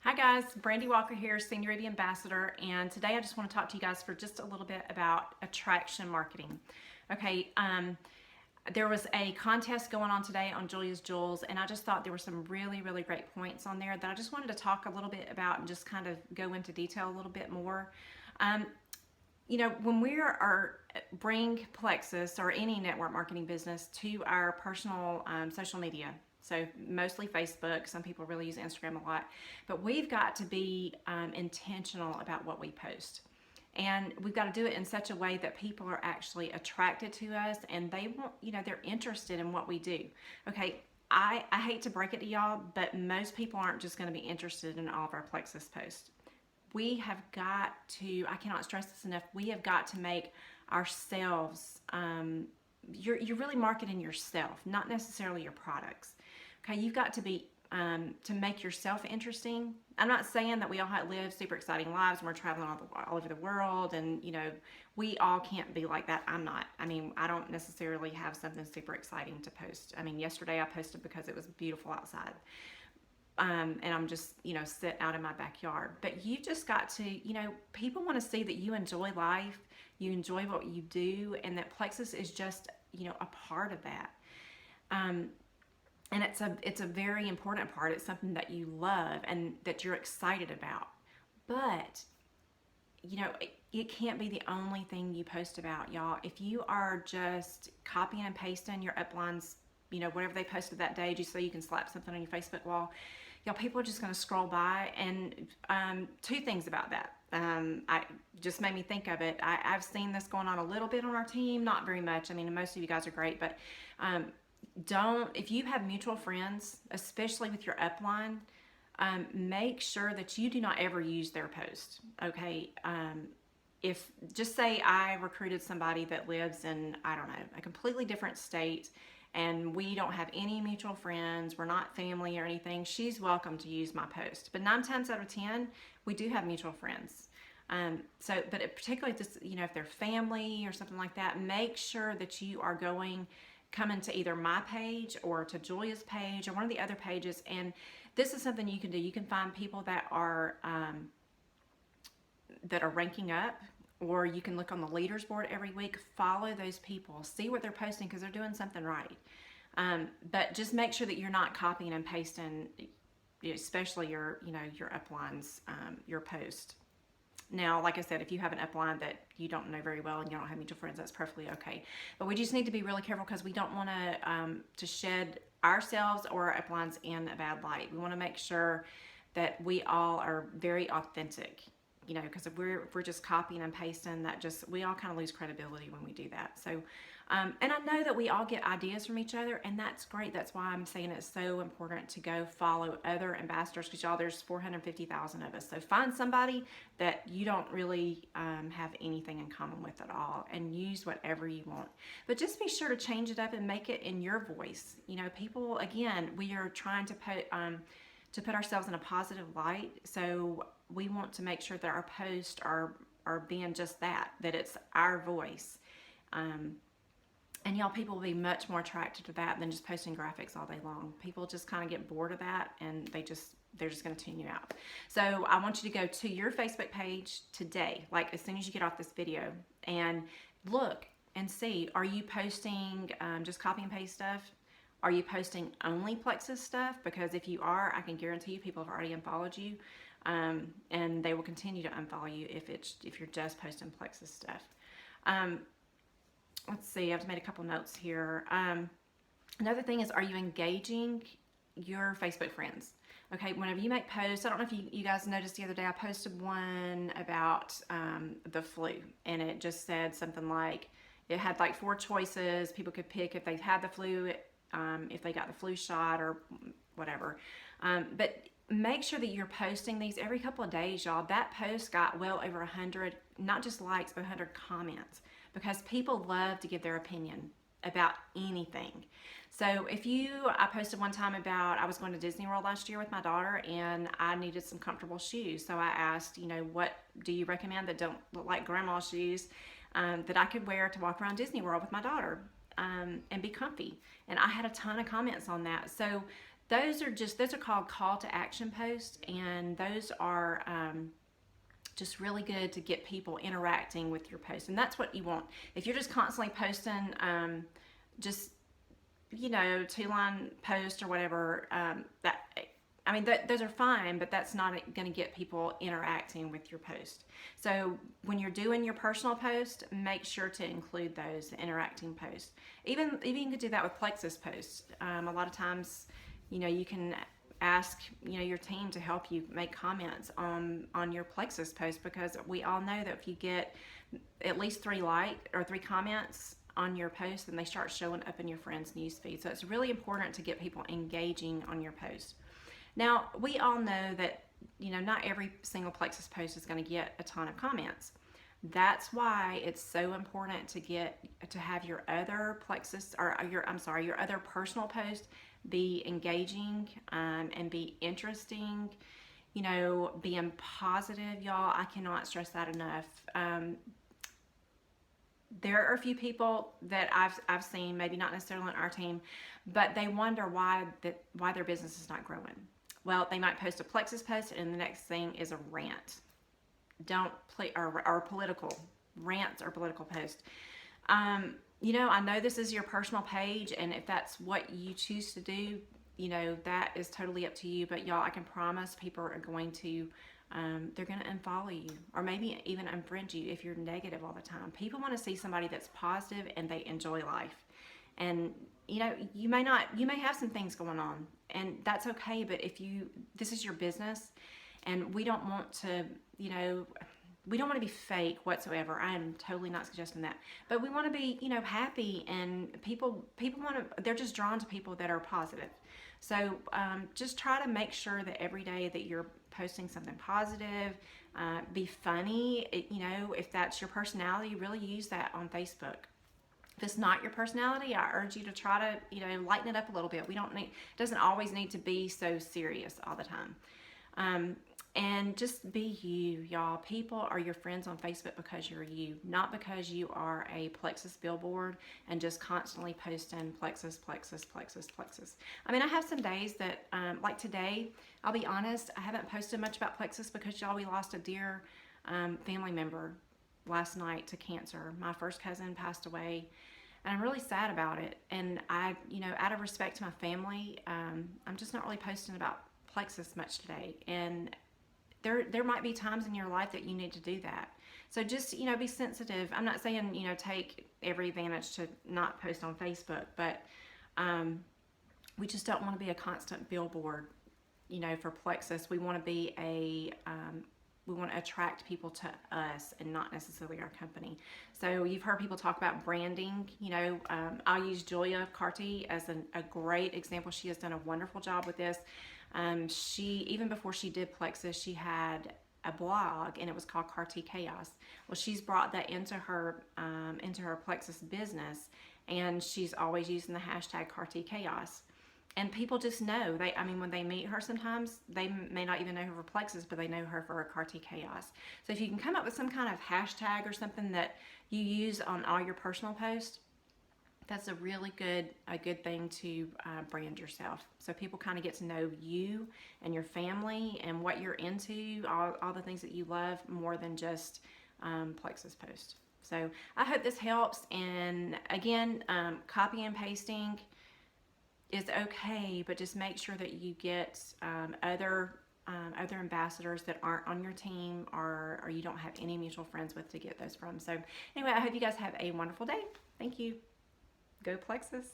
Hi guys, Brandy Walker here, Seniority Ambassador, and today I just want to talk to you guys for just a little bit about attraction marketing. Okay, there was a contest going on today on Julia's Jewels, and I just thought there were some really great points on there that I just wanted to talk a little bit about and just kind of go into detail a little bit more. Um, when we bring Plexus or any network marketing business to our personal social media, so mostly Facebook, some people really use Instagram a lot, but we've got to be intentional about what we post. And we've got to do it in such a way that people are actually attracted to us and they want, they're interested in what we do. Okay, I hate to break it to y'all, but most people aren't just going to be interested in all of our Plexus posts. We have got to, I cannot stress this enough, we have got to make ourselves, you're really marketing yourself, not necessarily your products. Okay, you've got to be, to make yourself interesting. I'm not saying that we all live super exciting lives and we're traveling all over the world and, we all can't be like that. I'm not. I mean, I don't necessarily have something super exciting to post. I mean, yesterday I posted because it was beautiful outside. And I'm just, sitting out in my backyard. But you just got to, people want to see that you enjoy life, you enjoy what you do, and that Plexus is just, a part of that. And it's a very important part. It's something that you love and that you're excited about. But, it can't be the only thing you post about, y'all. If you are just copying and pasting your uplines, whatever they posted that day, just so you can slap something on your Facebook wall, y'all, people are just going to scroll by. And two things about that. I just made me think of it. I've seen this going on a little bit on our team, not very much. I mean, most of you guys are great, but if you have mutual friends, especially with your upline, make sure that you do not ever use their post. Okay. If just say I recruited somebody that lives in, I don't know, a completely different state, and we don't have any mutual friends, we're not family or anything, she's welcome to use my post. But 9 times out of 10, we do have mutual friends. But particularly if they're family or something like that, make sure that you are coming to either my page or to Julia's page or one of the other pages. And this is something you can do. You can find people that are ranking up, or you can look on the leaders board every week, follow those people, see what they're posting because they're doing something right. But just make sure that you're not copying and pasting, especially your uplines, your post. Now, like I said, if you have an upline that you don't know very well and you don't have mutual friends, that's perfectly okay. But we just need to be really careful because we don't want to shed ourselves or our uplines in a bad light. We want to make sure that we all are very authentic. Because if we're just copying and pasting, we all kind of lose credibility when we do that. So, and I know that we all get ideas from each other, and that's great. That's why I'm saying it's so important to go follow other ambassadors, because y'all, there's 450,000 of us. So find somebody that you don't really have anything in common with at all, and use whatever you want. But just be sure to change it up and make it in your voice. People, again, we are trying to put ourselves in a positive light. So we want to make sure that our posts are being just that it's our voice. And y'all, people will be much more attracted to that than just posting graphics all day long. People just kind of get bored of that, and they're just going to tune you out. So I want you to go to your Facebook page today, like as soon as you get off this video, and look and see, are you posting just copy and paste stuff? Are you posting only Plexus stuff? Because if you are, I can guarantee you people have already unfollowed you, and they will continue to unfollow you if you're just posting Plexus stuff. Let's see, I've made a couple notes here. Another thing is, are you engaging your Facebook friends? Okay, whenever you make posts, I don't know if you guys noticed the other day, I posted one about the flu, and it just said something like, it had like 4 choices. People could pick if they've had the flu, if they got the flu shot or whatever. But make sure that you're posting these every couple of days, y'all. That post got well over 100, not just likes, but 100 comments, because people love to give their opinion about anything. So I posted one time about, I was going to Disney World last year with my daughter, and I needed some comfortable shoes. So I asked, what do you recommend that don't look like grandma's shoes that I could wear to walk around Disney World with my daughter and be comfy? And I had a ton of comments on that. So those are called call to action posts, and those are just really good to get people interacting with your post, and that's what you want. If you're just constantly posting, just two-line post or whatever, that I mean, those are fine, but that's not going to get people interacting with your post. So when you're doing your personal post, make sure to include those interacting posts. Even you could do that with Plexus posts. A lot of times, you can ask your team to help you make comments on your Plexus post, because we all know that if you get at least 3 comments on your post, then they start showing up in your friends' newsfeed. So it's really important to get people engaging on your post. Now, we all know that not every single Plexus post is going to get a ton of comments. That's why it's so important to have your other Plexus, or your other personal post be engaging, and be interesting, being positive, y'all. I cannot stress that enough. There are a few people that I've seen, maybe not necessarily on our team, but they wonder why their business is not growing. Well, they might post a Plexus post, and the next thing is a rant. Or political rants or political posts. I know this is your personal page, and if that's what you choose to do, that is totally up to you. But y'all, I can promise people are going to, they're going to unfollow you, or maybe even unfriend you if you're negative all the time. People want to see somebody that's positive and they enjoy life. And you may have some things going on, and that's okay. But this is your business, and we don't want to, we don't want to be fake whatsoever. I am totally not suggesting that, but we want to be, happy, and people they're just drawn to people that are positive. So just try to make sure that every day that you're posting something positive, be funny. If that's your personality, really use that on Facebook. If it's not your personality, I urge you to try to, lighten it up a little bit. It doesn't always need to be so serious all the time. And just be you, y'all. People are your friends on Facebook because you're you, not because you are a Plexus billboard and just constantly posting Plexus, Plexus, Plexus, Plexus. I mean, I have some days that, like today, I'll be honest, I haven't posted much about Plexus because, y'all, we lost a dear family member last night to cancer. My first cousin passed away, and I'm really sad about it. And I, out of respect to my family, I'm just not really posting about Plexus much today. And there might be times in your life that you need to do that. So just, be sensitive. I'm not saying, take every advantage to not post on Facebook, but we just don't want to be a constant billboard, for Plexus. We want to be we want to attract people to us and not necessarily our company. So you've heard people talk about branding. I'll use Julia Carty as a great example. She has done a wonderful job with this. Even before she did Plexus, she had a blog, and it was called Carty Chaos. Well, she's brought that into her Plexus business, and she's always using the hashtag Carty Chaos. And people just know. When they meet her, sometimes they may not even know her for Plexus, but they know her for Carty Chaos. So if you can come up with some kind of hashtag or something that you use on all your personal posts, that's a really good thing to brand yourself. So people kind of get to know you and your family and what you're into, all the things that you love, more than just Plexus posts. So I hope this helps. And again, copy and pasting is okay, but just make sure that you get other ambassadors that aren't on your team, or you don't have any mutual friends with, to get those from. So anyway, I hope you guys have a wonderful day. Thank you. Go Plexus.